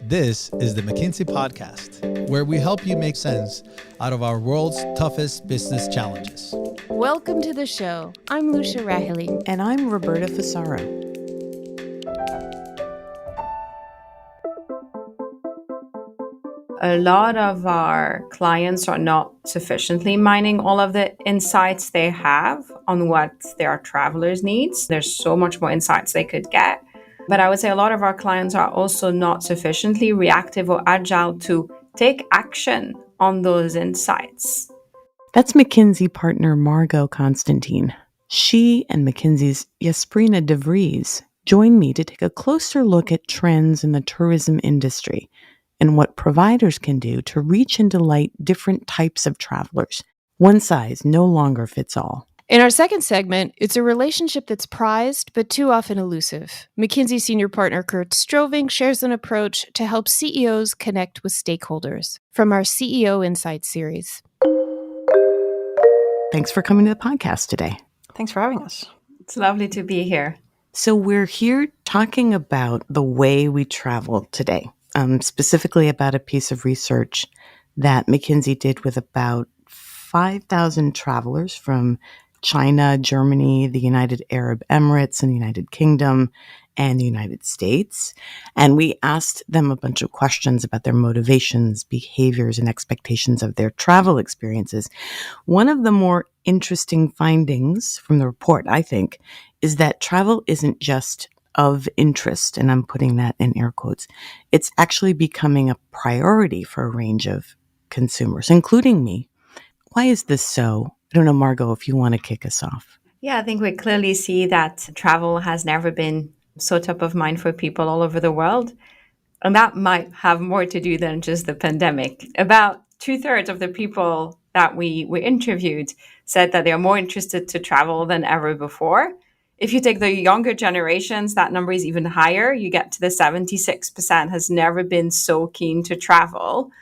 This is the McKinsey podcast, where we help you make sense out of our world's toughest business challenges. Welcome to the show. I'm Lucia Rahili. And I'm Roberta Fasaro. A lot of our clients are not sufficiently mining all of the insights they have on what their travelers needs. There's so much more insights they could get. But I would say a lot of our clients are also not sufficiently reactive or agile to take action on those insights. That's McKinsey partner Margot Constantine. She and McKinsey's Jasprina de Vries joined me to take a closer look at trends in the tourism industry and what providers can do to reach and delight different types of travelers. One size no longer fits all. In our second segment, it's a relationship that's prized but too often elusive. McKinsey senior partner Kurt Stroving shares an approach to help CEOs connect with stakeholders from our CEO Insights series. Thanks for coming to the podcast today. Thanks for having us. It's lovely to be here. So we're here talking about the way we travel today, specifically about a piece of research that McKinsey did with about 5,000 travelers from China, Germany, the United Arab Emirates, and the United Kingdom, and the United States. And we asked them a bunch of questions about their motivations, behaviors, and expectations of their travel experiences. One of the more interesting findings from the report, I think, is that travel isn't just of interest, and I'm putting that in air quotes. It's actually becoming a priority for a range of consumers, including me. Why is this so? I don't know, Margot, if you want to kick us off. Yeah, I think we clearly see that travel has never been so top of mind for people all over the world. And that might have more to do than just the pandemic. About 2/3 of the people that we interviewed said that they are more interested to travel than ever before. If you take the younger generations, that number is even higher. You get to the 76% has never been so keen to travel.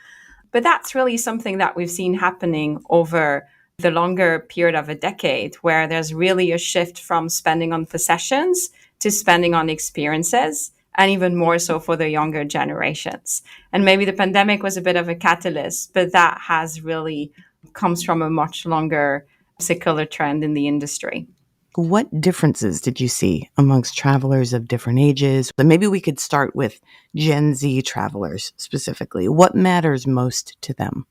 But that's really something that we've seen happening over the longer period of a decade, where there's really a shift from spending on possessions to spending on experiences, and even more so for the younger generations. And maybe the pandemic was a bit of a catalyst, but that has really comes from a much longer secular trend in the industry. What differences did you see amongst travelers of different ages? Maybe we could start with Gen Z travelers specifically. What matters most to them?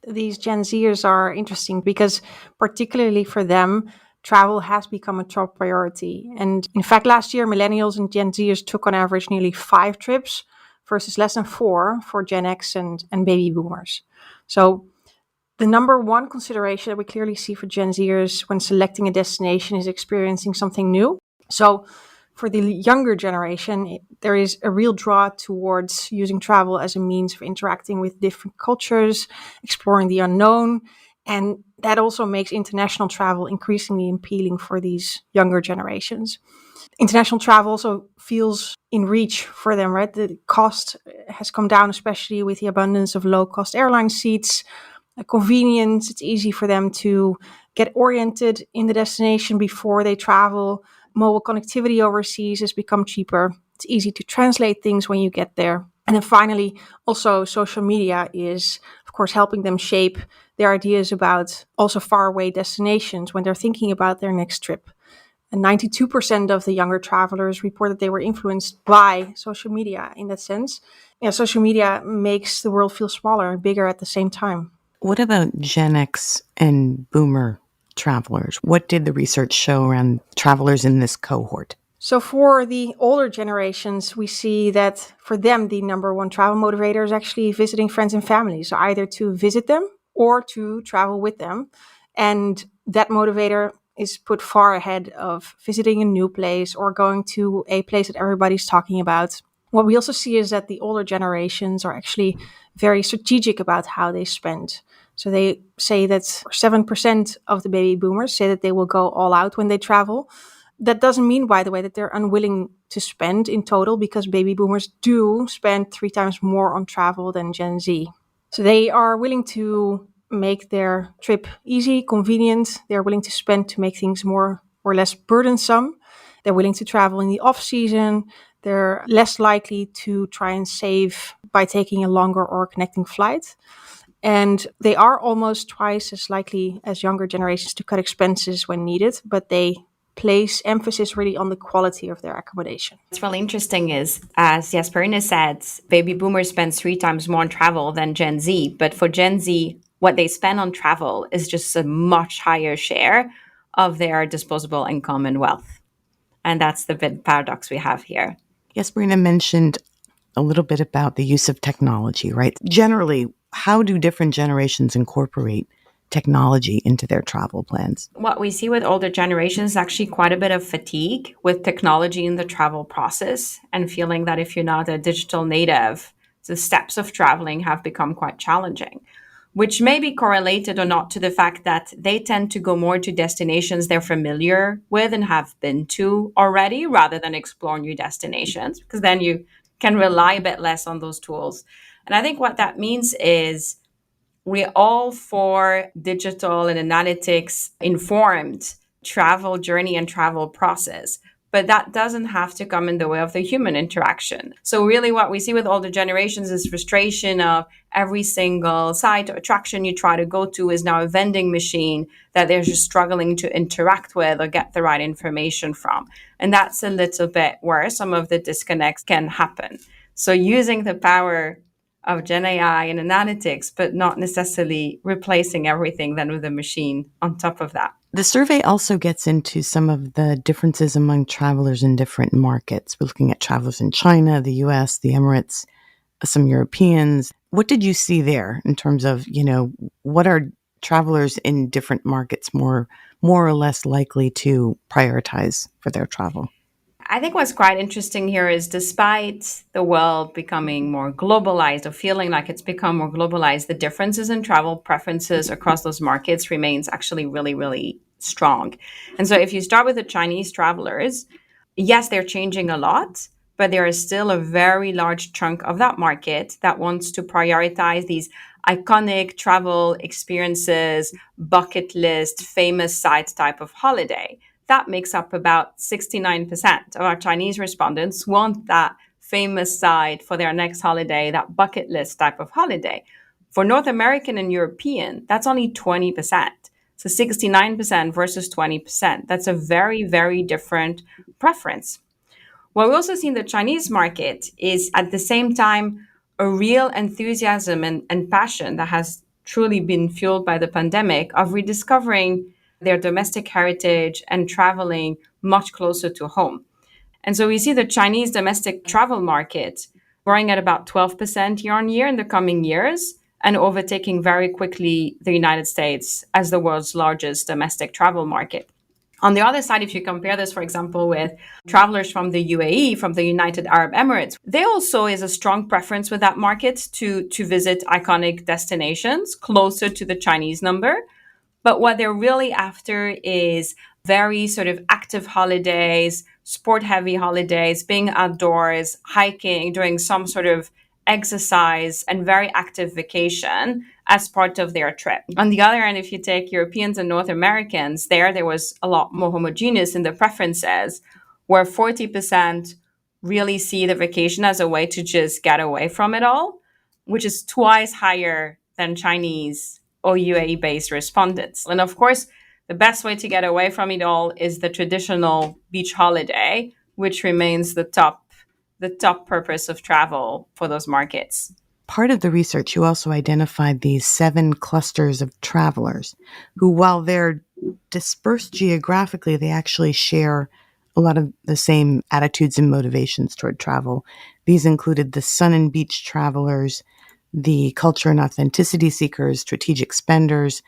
These Gen Zers are interesting because particularly for them, travel has become a top priority. And in fact, last year, millennials and Gen Zers took on average nearly 5 trips versus less than 4 for Gen X and baby boomers. So the number one consideration that we clearly see for Gen Zers when selecting a destination is experiencing something new. So for the younger generation, there is a real draw towards using travel as a means of interacting with different cultures, exploring the unknown. And that also makes international travel increasingly appealing for these younger generations. International travel also feels in reach for them, right? The cost has come down, especially with the abundance of low-cost airline seats. Convenience, it's easy for them to get oriented in the destination before they travel. Mobile connectivity overseas has become cheaper. It's easy to translate things when you get there. And then finally, also social media is, of course, helping them shape their ideas about also faraway destinations when they're thinking about their next trip. And 92% of the younger travelers report that they were influenced by social media in that sense. Yeah, social media makes the world feel smaller and bigger at the same time. What about Gen X and Boomer travelers? What did the research show around travelers in this cohort? So for the older generations, we see that for them, the number one travel motivator is actually visiting friends and family. So either to visit them or to travel with them. And that motivator is put far ahead of visiting a new place or going to a place that everybody's talking about. What we also see is that the older generations are actually very strategic about how they spend. So they say that 7% of the baby boomers say that they will go all out when they travel. That doesn't mean, by the way, that they're unwilling to spend in total, because baby boomers do spend 3 times more on travel than Gen Z. So they are willing to make their trip easy, convenient. They're willing to spend to make things more or less burdensome. They're willing to travel in the off season. They're less likely to try and save by taking a longer or connecting flight. And they are almost twice as likely as younger generations to cut expenses when needed, but they place emphasis really on the quality of their accommodation. What's really interesting is, as Jasperina said, baby boomers spend 3 times more on travel than Gen Z. But for Gen Z, what they spend on travel is just a much higher share of their disposable income and wealth. And that's the big paradox we have here. Jasperina mentioned a little bit about the use of technology, right? Generally, how do different generations incorporate technology into their travel plans? What we see with older generations is actually quite a bit of fatigue with technology in the travel process and feeling that if you're not a digital native, the steps of traveling have become quite challenging, which may be correlated or not to the fact that they tend to go more to destinations they're familiar with and have been to already rather than explore new destinations, because then you can rely a bit less on those tools. And I think what that means is we're all for digital and analytics informed travel journey and travel process, but that doesn't have to come in the way of the human interaction. So really what we see with older generations is frustration of every single site or attraction you try to go to is now a vending machine that they're just struggling to interact with or get the right information from. And that's a little bit where some of the disconnects can happen. So using the power of Gen AI and analytics, but not necessarily replacing everything then with a machine on top of that. The survey also gets into some of the differences among travelers in different markets. We're looking at travelers in China, the US, the Emirates, some Europeans. What did you see there in terms of, what are travelers in different markets more or less likely to prioritize for their travel? I think what's quite interesting here is despite the world becoming more globalized or feeling like it's become more globalized, the differences in travel preferences across those markets remains actually really, really strong. And so if you start with the Chinese travelers, yes, they're changing a lot, but there is still a very large chunk of that market that wants to prioritize these iconic travel experiences, bucket list, famous sites type of holiday. That makes up about 69% of our Chinese respondents want that famous site for their next holiday, that bucket list type of holiday. For North American and European, that's only 20%. So 69% versus 20%. That's a very, very different preference. What we also see in the Chinese market is at the same time a real enthusiasm and passion that has truly been fueled by the pandemic of rediscovering their domestic heritage and traveling much closer to home. And so we see the Chinese domestic travel market growing at about 12% year on year in the coming years and overtaking very quickly the United States as the world's largest domestic travel market. On the other side, if you compare this, for example, with travelers from the UAE, from the United Arab Emirates, there also is a strong preference with that market to visit iconic destinations closer to the Chinese number. But what they're really after is very sort of active holidays, sport-heavy holidays, being outdoors, hiking, doing some sort of exercise and very active vacation as part of their trip. On the other hand, if you take Europeans and North Americans, there was a lot more homogeneous in the preferences, where 40% really see the vacation as a way to just get away from it all, which is twice higher than Chinese or UAE-based respondents. And of course, the best way to get away from it all is the traditional beach holiday, which remains the top purpose of travel for those markets. Part of the research, you also identified these 7 clusters of travelers who, while they're dispersed geographically, they actually share a lot of the same attitudes and motivations toward travel. These included the sun and beach travelers, the culture and authenticity seekers, strategic spenders,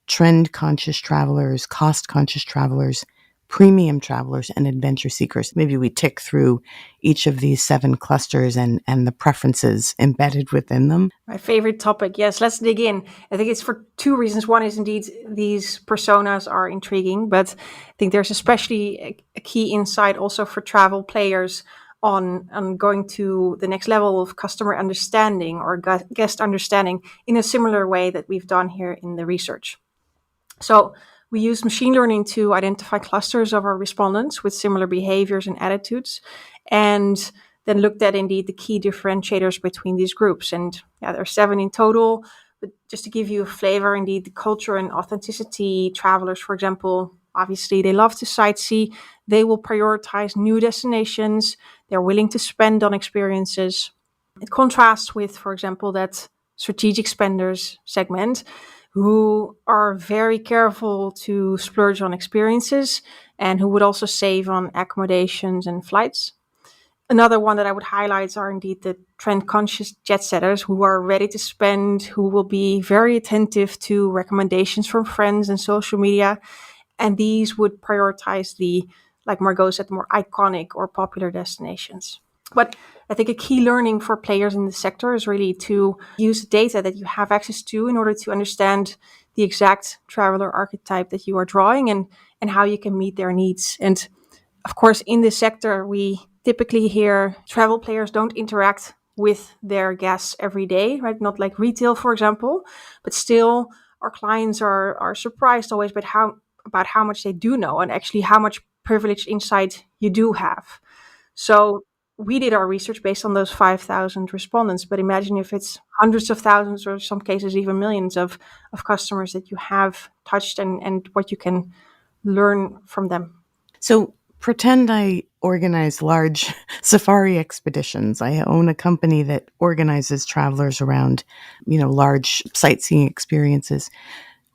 trend-conscious travelers, cost-conscious travelers, premium travelers, and adventure seekers. Maybe we tick through each of these 7 clusters and the preferences embedded within them. My favorite topic. Yes, let's dig in. I think it's for 2 reasons. One is indeed these personas are intriguing, but I think there's especially a key insight also for travel players on going to the next level of customer understanding or guest understanding in a similar way that we've done here in the research. So We used machine learning to identify clusters of our respondents with similar behaviors and attitudes, and then looked at indeed the key differentiators between these groups. And yeah, there are 7 in total. But just to give you a flavor, indeed, the culture and authenticity travelers, for example, obviously they love to sightsee. They will prioritize new destinations. They're willing to spend on experiences. It contrasts with, for example, that strategic spenders segment who are very careful to splurge on experiences and who would also save on accommodations and flights. Another one that I would highlight are indeed the trend-conscious jet setters who are ready to spend, who will be very attentive to recommendations from friends and social media. And these would prioritize the, like Margot said, more iconic or popular destinations. But I think a key learning for players in the sector is really to use data that you have access to in order to understand the exact traveler archetype that you are drawing and how you can meet their needs. And of course, in this sector, we typically hear travel players don't interact with their guests every day, right? Not like retail, for example, but still our clients are surprised always about how much they do know and actually how much privileged insight you do have. So we did our research based on those 5,000 respondents, but imagine if it's hundreds of thousands or some cases even millions of customers that you have touched and what you can learn from them. So pretend I organize large safari expeditions. I own a company that organizes travelers around, large sightseeing experiences.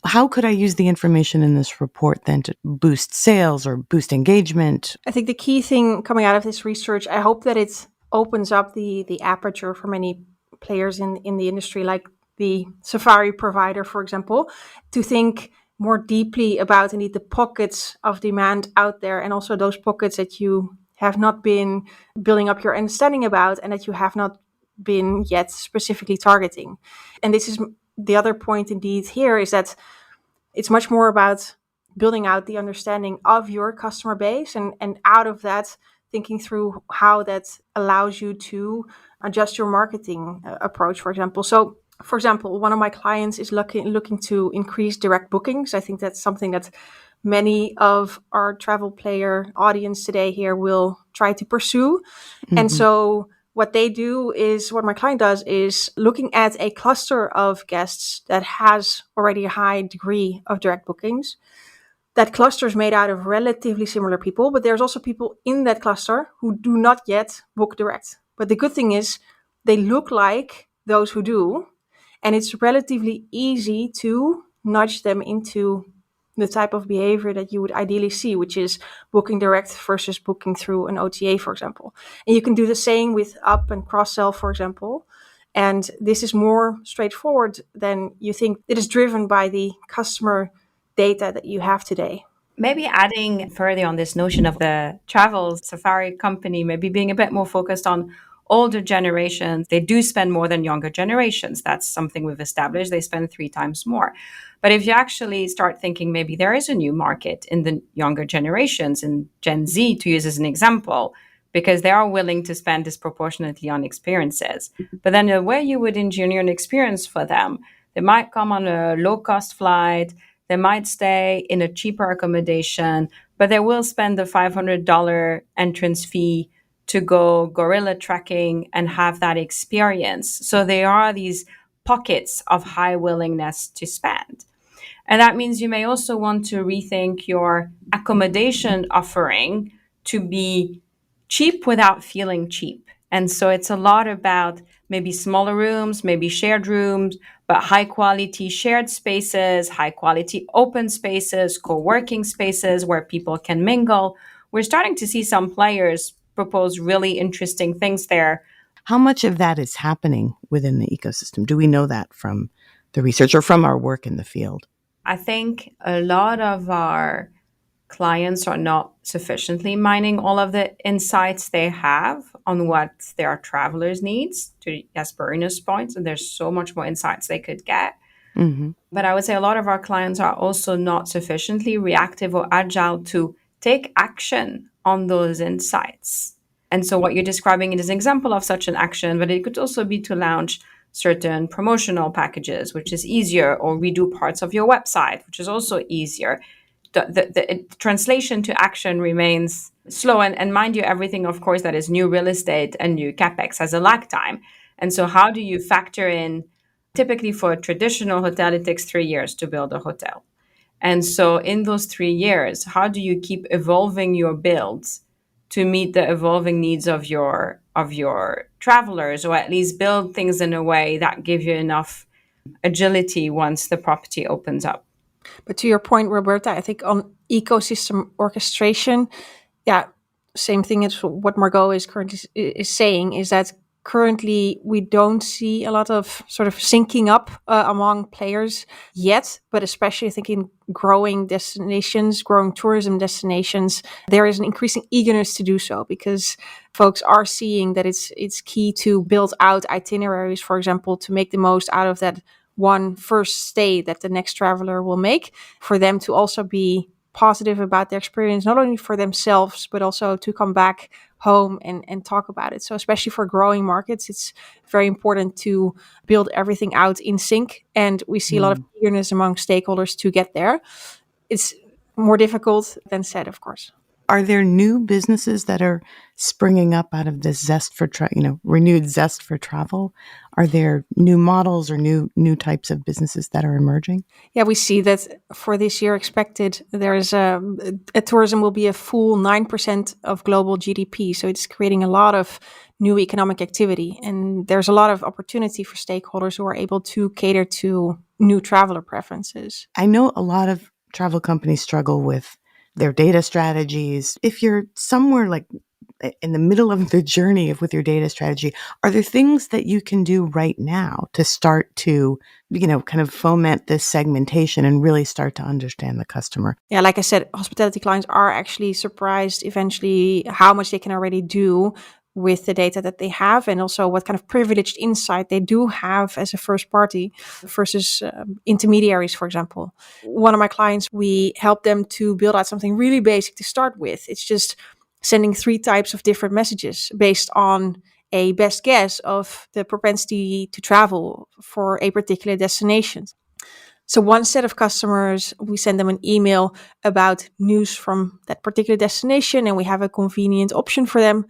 How could I use the information in this report then to boost sales or boost engagement? I think the key thing coming out of this research, I hope that it opens up the aperture for many players in the industry, like the safari provider, for example, to think more deeply about indeed the pockets of demand out there and also those pockets that you have not been building up your understanding about and that you have not been yet specifically targeting. And this is the other point indeed here is that it's much more about building out the understanding of your customer base and out of that thinking through how that allows you to adjust your marketing approach, for example. So, for example, one of my clients is looking to increase direct bookings. I think that's something that many of our travel player audience today here will try to pursue. Mm-hmm. And so what my client does is looking at a cluster of guests that has already a high degree of direct bookings. That cluster is made out of relatively similar people, but there's also people in that cluster who do not yet book direct. But the good thing is they look like those who do, and it's relatively easy to nudge them into the type of behavior that you would ideally see, which is booking direct versus booking through an OTA, for example. And you can do the same with up and cross-sell, for example. And this is more straightforward than you think. It is driven by the customer data that you have today. Maybe adding further on this notion of the travel safari company, maybe being a bit more focused on older generations. They do spend more than younger generations. That's something we've established. They spend 3 times more. But if you actually start thinking maybe there is a new market in the younger generations, in Gen Z, to use as an example, because they are willing to spend disproportionately on experiences. But then the way you would engineer an experience for them, they might come on a low-cost flight, they might stay in a cheaper accommodation, but they will spend the $500 entrance fee to go gorilla trekking and have that experience. So there are these pockets of high willingness to spend. And that means you may also want to rethink your accommodation offering to be cheap without feeling cheap. And so it's a lot about maybe smaller rooms, maybe shared rooms, but high quality shared spaces, high quality open spaces, co-working spaces where people can mingle. We're starting to see some players propose really interesting things there. How much of that is happening within the ecosystem? Do we know that from the research or from our work in the field? I think a lot of our clients are not sufficiently mining all of the insights they have on what their travelers needs, to Jasperina's point, and there's so much more insights they could get. Mm-hmm. But I would say a lot of our clients are also not sufficiently reactive or agile to take action on those insights. And so what you're describing is an example of such an action, but it could also be to launch certain promotional packages, which is easier, or redo parts of your website, which is also easier. the translation to action remains slow. And mind you, everything, of course, that is new real estate and new capex has a lag time. And so how do you factor in, typically for a traditional hotel, it takes 3 years to build a hotel. And so in those 3 years, how do you keep evolving your builds to meet the evolving needs of your travelers, or at least build things in a way that give you enough agility once the property opens up? But to your point, Roberta, I think on ecosystem orchestration, yeah, same thing as what Margot is currently is saying, is that currently we don't see a lot of sort of syncing up among players yet, but especially I think in growing destinations, growing tourism destinations, there is an increasing eagerness to do so, because folks are seeing that it's key to build out itineraries, for example, to make the most out of that one first stay that the next traveler will make, for them to also be positive about their experience, not only for themselves, but also to come back home and talk about it. So especially for growing markets, it's very important to build everything out in sync. And we see a lot of eagerness among stakeholders to get there. It's more difficult than said, of course. Are there new businesses that are springing up out of this zest for renewed zest for travel? Are there new models or new types of businesses that are emerging? Yeah, we see that for this year expected, there is tourism will be a full 9% of global GDP. So it's creating a lot of new economic activity. And there's a lot of opportunity for stakeholders who are able to cater to new traveler preferences. I know a lot of travel companies struggle with their data strategies. If you're somewhere like in the middle of the journey with your data strategy, are there things that you can do right now to start to, kind of foment this segmentation and really start to understand the customer? Yeah, like I said, hospitality clients are actually surprised eventually how much they can already do with the data that they have, and also what kind of privileged insight they do have as a first party versus intermediaries, for example. One of my clients, we help them to build out something really basic to start with. It's just sending 3 types of different messages based on a best guess of the propensity to travel for a particular destination. So one set of customers, we send them an email about news from that particular destination, and we have a convenient option for them.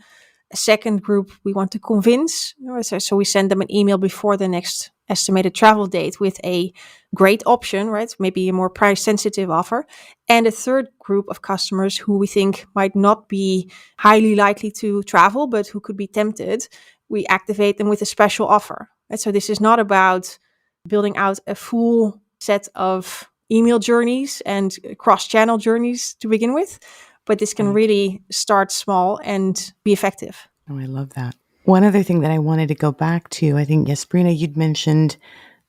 A second group we want to convince. So we send them an email before the next estimated travel date with a great option, right? Maybe a more price sensitive offer. And a third group of customers who we think might not be highly likely to travel, but who could be tempted. We activate them with a special offer. Right? So this is not about building out a full set of email journeys and cross-channel journeys to begin with, but this can really start small and be effective. Oh, I love that. One other thing that I wanted to go back to, I think, Jasperina, you'd mentioned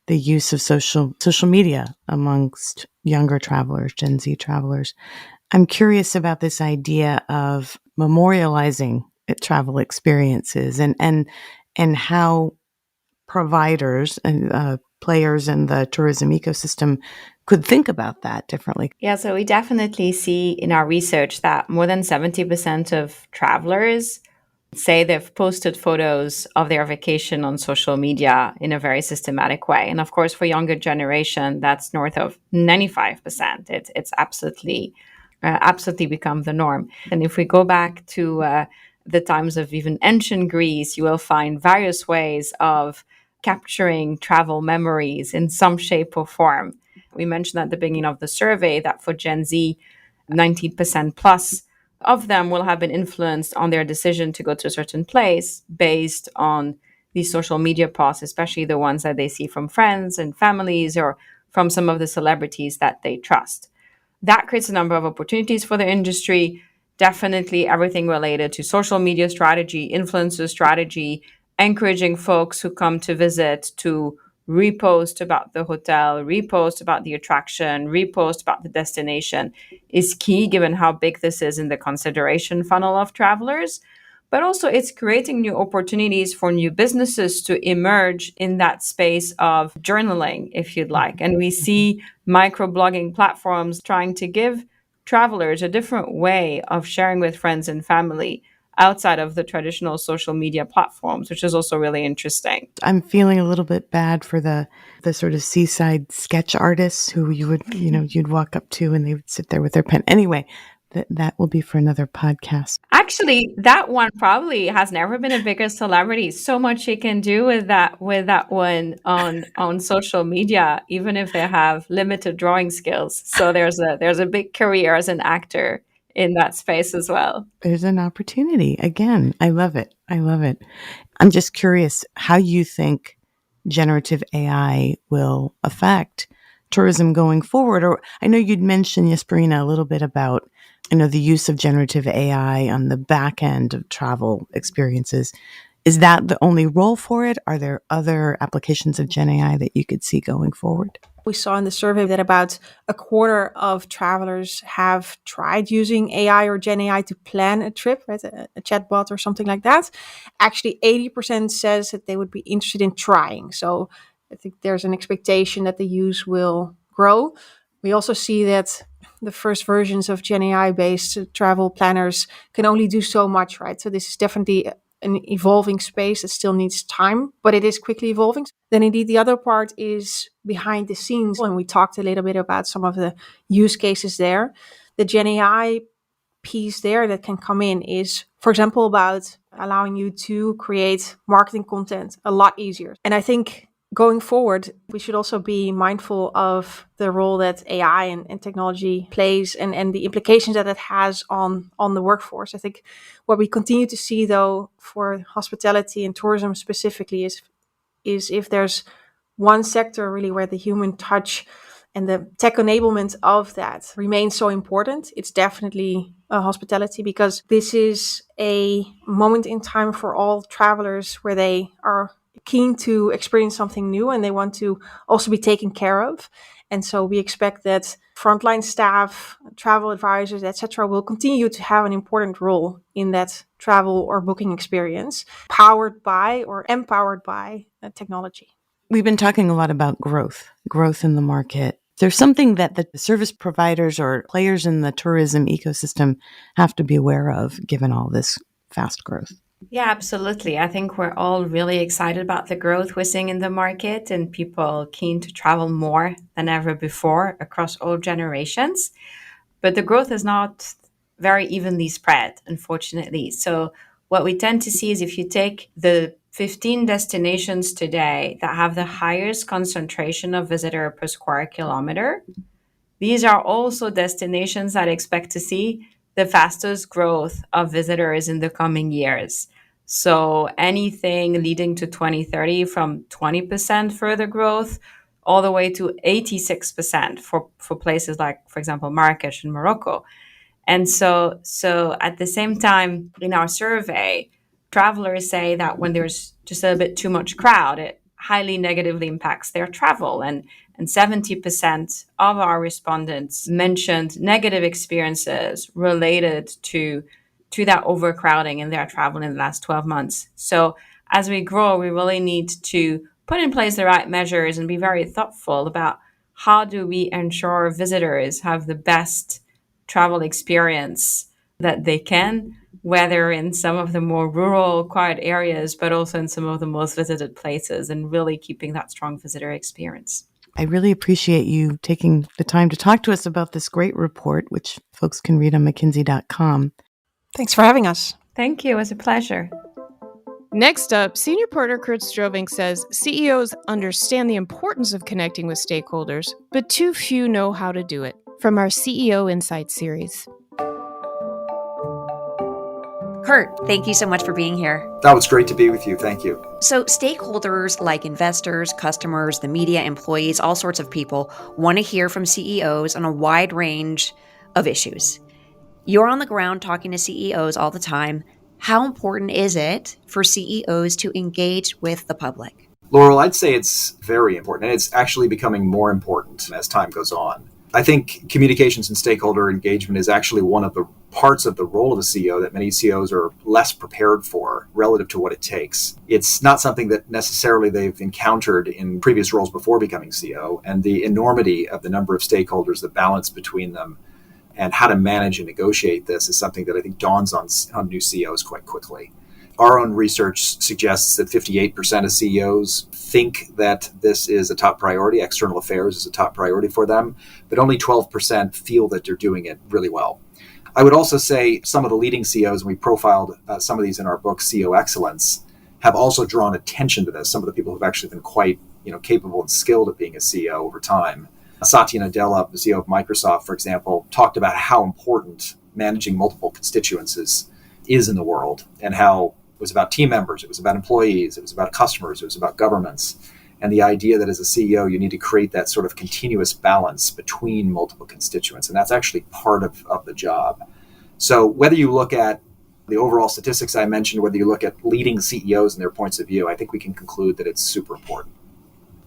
the use of social media amongst younger travelers, Gen Z travelers. I'm curious about this idea of memorializing travel experiences and how providers and players in the tourism ecosystem could think about that differently. Yeah, so we definitely see in our research that more than 70% of travelers say they've posted photos of their vacation on social media in a very systematic way. And of course, for younger generation, that's north of 95%. It's absolutely become the norm. And if we go back to the times of even ancient Greece, you will find various ways of capturing travel memories in some shape or form. We mentioned at the beginning of the survey that for Gen Z, 90% plus of them will have been influenced on their decision to go to a certain place based on these social media posts, especially the ones that they see from friends and families or from some of the celebrities that they trust. That creates a number of opportunities for the industry. Definitely everything related to social media strategy, influencer strategy, encouraging folks who come to visit to repost about the hotel, repost about the attraction, repost about the destination is key, given how big this is in the consideration funnel of travelers. But also it's creating new opportunities for new businesses to emerge in that space of journaling, if you'd like. And we see microblogging platforms trying to give travelers a different way of sharing with friends and family outside of the traditional social media platforms, which is also really interesting. I'm feeling a little bit bad for the sort of seaside sketch artists who you would, you'd walk up to and they would sit there with their pen. Anyway, that will be for another podcast. Actually, that one probably has never been a bigger celebrity. So much you can do with that one on social media, even if they have limited drawing skills. So there's a big career as an actor in that space as well. There's an opportunity. Again, I love it. I love it. I'm just curious how you think generative AI will affect tourism going forward. Or I know you'd mentioned, Jesperina, a little bit about, the use of generative AI on the back end of travel experiences. Is that the only role for it? Are there other applications of Gen AI that you could see going forward? We saw in the survey that about a quarter of travelers have tried using AI or Gen AI to plan a trip, right? A chatbot or something like that. Actually, 80% says that they would be interested in trying. So I think there's an expectation that the use will grow. We also see that the first versions of Gen AI-based travel planners can only do so much, right? So this is definitely an evolving space that still needs time, but it is quickly evolving. Then indeed, the other part is behind the scenes. And we talked a little bit about some of the use cases there. The Gen AI piece there that can come in is, for example, about allowing you to create marketing content a lot easier. And I think going forward, we should also be mindful of the role that AI and technology plays and the implications that it has on the workforce. I think what we continue to see, though, for hospitality and tourism specifically is if there's one sector really where the human touch and the tech enablement of that remains so important, it's definitely hospitality, because this is a moment in time for all travelers where they are keen to experience something new and they want to also be taken care of. And so we expect that frontline staff, travel advisors, etc., will continue to have an important role in that travel or booking experience, powered by or empowered by technology. We've been talking a lot about growth in the market. There's something that the service providers or players in the tourism ecosystem have to be aware of, given all this fast growth. Yeah, absolutely. I think we're all really excited about the growth we're seeing in the market and people keen to travel more than ever before across all generations. But the growth is not very evenly spread, unfortunately. So what we tend to see is if you take the 15 destinations today that have the highest concentration of visitor per square kilometer, these are also destinations that expect to see the fastest growth of visitors in the coming years. So anything leading to 2030 from 20% further growth all the way to 86% for places like, for example, Marrakesh and Morocco. And so at the same time, in our survey, travelers say that when there's just a bit too much crowd, it highly negatively impacts their travel. And 70% of our respondents mentioned negative experiences related to that overcrowding in their travel in the last 12 months. So as we grow, we really need to put in place the right measures and be very thoughtful about how do we ensure visitors have the best travel experience that they can, whether in some of the more rural, quiet areas, but also in some of the most visited places, and really keeping that strong visitor experience. I really appreciate you taking the time to talk to us about this great report, which folks can read on McKinsey.com. Thanks for having us. Thank you. It was a pleasure. Next up, senior partner Kurt Stroving says CEOs understand the importance of connecting with stakeholders, but too few know how to do it. From our CEO Insights series. Kurt, thank you so much for being here. That was great to be with you. Thank you. So stakeholders like investors, customers, the media, employees, all sorts of people want to hear from CEOs on a wide range of issues. You're on the ground talking to CEOs all the time. How important is it for CEOs to engage with the public? Laurel, I'd say it's very important, and it's actually becoming more important as time goes on. I think communications and stakeholder engagement is actually one of the parts of the role of a CEO that many CEOs are less prepared for relative to what it takes. It's not something that necessarily they've encountered in previous roles before becoming CEO, and the enormity of the number of stakeholders, the balance between them, and how to manage and negotiate this is something that I think dawns on new CEOs quite quickly. Our own research suggests that 58% of CEOs think that this is a top priority, external affairs is a top priority for them, but only 12% feel that they're doing it really well. I would also say some of the leading CEOs, and we profiled some of these in our book, CEO Excellence, have also drawn attention to this. Some of the people who've actually been quite capable and skilled at being a CEO over time. Satya Nadella, the CEO of Microsoft, for example, talked about how important managing multiple constituencies is in the world, and how it was about team members, it was about employees, it was about customers, it was about governments. And the idea that as a CEO, you need to create that sort of continuous balance between multiple constituents. And that's actually part of the job. So whether you look at the overall statistics I mentioned, whether you look at leading CEOs and their points of view, I think we can conclude that it's super important.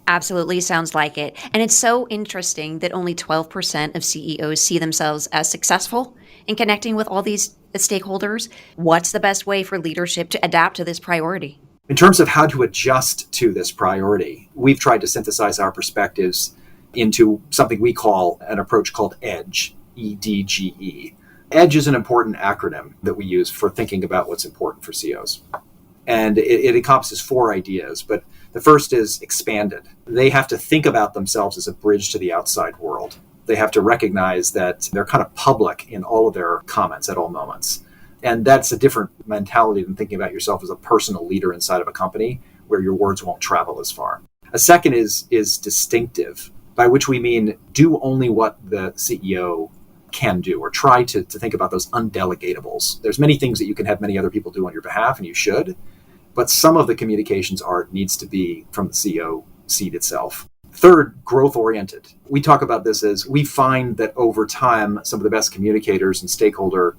Absolutely sounds like it. And it's so interesting that only 12% of CEOs see themselves as successful in connecting with all these stakeholders. What's the best way for leadership to adapt to this priority? In terms of how to adjust to this priority, we've tried to synthesize our perspectives into something we call an approach called EDGE, EDGE. EDGE is an important acronym that we use for thinking about what's important for CEOs. And it encompasses 4 ideas, but the first is expanded. They have to think about themselves as a bridge to the outside world. They have to recognize that they're kind of public in all of their comments at all moments. And that's a different mentality than thinking about yourself as a personal leader inside of a company where your words won't travel as far. A second is distinctive, by which we mean do only what the CEO can do, or try to think about those undelegatables. There's many things that you can have many other people do on your behalf, and you should, but some of the communications art needs to be from the CEO seat itself. Third, growth-oriented. We talk about this as we find that over time, some of the best communicators and stakeholder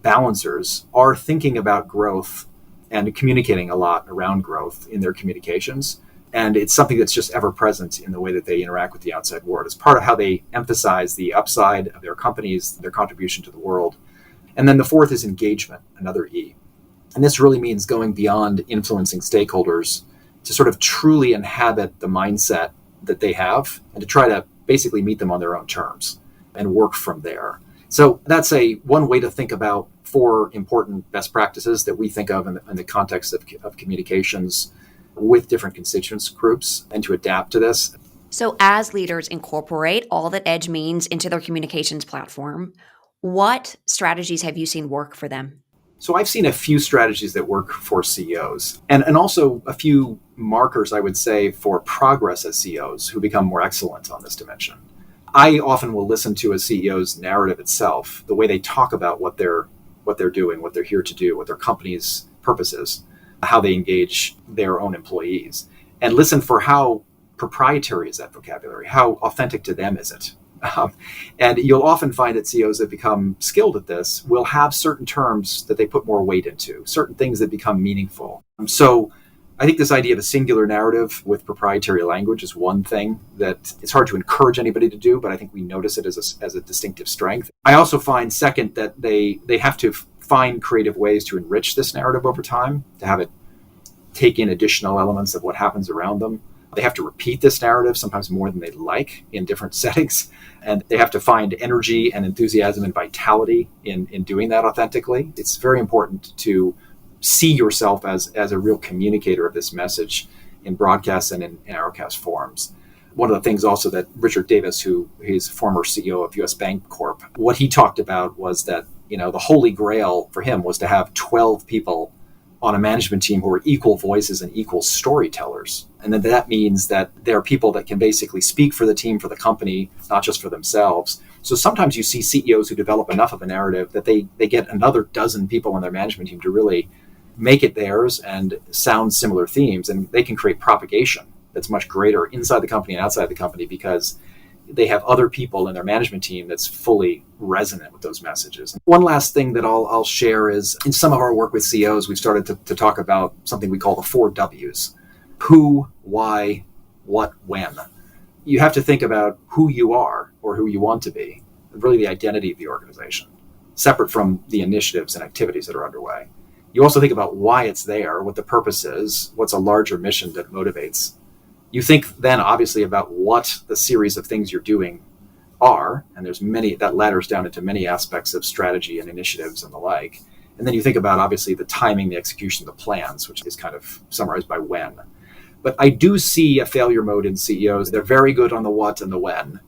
balancers are thinking about growth and communicating a lot around growth in their communications. And it's something that's just ever present in the way that they interact with the outside world. It's part of how they emphasize the upside of their companies, their contribution to the world. And then the fourth is engagement, another E. And this really means going beyond influencing stakeholders to sort of truly inhabit the mindset that they have and to try to basically meet them on their own terms and work from there. So that's one way to think about 4 important best practices that we think of in the context of communications with different constituents groups, and to adapt to this. So as leaders incorporate all that EDGE means into their communications platform, what strategies have you seen work for them? So I've seen a few strategies that work for CEOs, and also a few markers, I would say, for progress as CEOs who become more excellent on this dimension. I often will listen to a CEO's narrative itself, the way they talk about what they're doing, what they're here to do, what their company's purpose is, how they engage their own employees, and listen for how proprietary is that vocabulary, how authentic to them is it. And you'll often find that CEOs that become skilled at this will have certain terms that they put more weight into, certain things that become meaningful. So I think this idea of a singular narrative with proprietary language is one thing that it's hard to encourage anybody to do, but I think we notice it as a distinctive strength. I also find, second, that they have to find creative ways to enrich this narrative over time, to have it take in additional elements of what happens around them. They have to repeat this narrative, sometimes more than they'd like, in different settings. And they have to find energy and enthusiasm and vitality in doing that authentically. It's very important to see yourself as a real communicator of this message in broadcast and in narrowcast forums. One of the things also that Richard Davis, who he's former CEO of US Bank Corp, what he talked about was that, the holy grail for him was to have 12 people on a management team who are equal voices and equal storytellers. And then that means that there are people that can basically speak for the team, for the company, not just for themselves. So sometimes you see CEOs who develop enough of a narrative that they get another dozen people on their management team to really make it theirs and sound similar themes. And they can create propagation that's much greater inside the company and outside the company because they have other people in their management team that's fully resonant with those messages. One last thing that I'll share is in some of our work with CEOs, we've started to talk about something we call the 4 W's. Who, why, what, when. You have to think about who you are or who you want to be, really the identity of the organization, separate from the initiatives and activities that are underway. You also think about why it's there, what the purpose is, what's a larger mission that motivates. You think then obviously about what the series of things you're doing are, and there's many, that ladders down into many aspects of strategy and initiatives and the like. And then you think about, obviously, the timing, the execution, the plans, which is kind of summarized by when. But I do see a failure mode in CEOs. They're very good on the what and the when,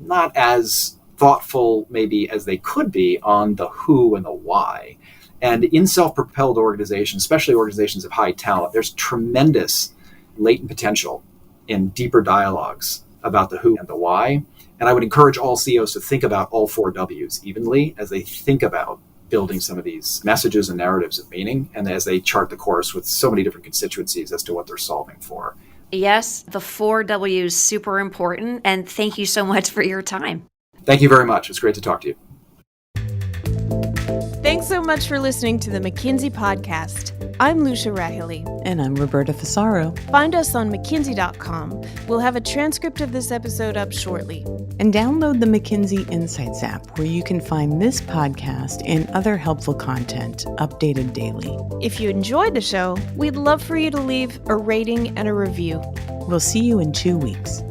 not as thoughtful maybe as they could be on the who and the why. And in self-propelled organizations, especially organizations of high talent, there's tremendous latent potential in deeper dialogues about the who and the why. And I would encourage all CEOs to think about all 4 W's evenly as they think about building some of these messages and narratives of meaning, and as they chart the course with so many different constituencies as to what they're solving for. Yes, the 4 W's, super important. And thank you so much for your time. Thank you very much. It's great to talk to you. Thanks so much for listening to the McKinsey podcast. I'm Lucia Rahili. And I'm Roberta Fasaro. Find us on McKinsey.com. We'll have a transcript of this episode up shortly. And download the McKinsey Insights app, where you can find this podcast and other helpful content updated daily. If you enjoyed the show, we'd love for you to leave a rating and a review. We'll see you in 2 weeks.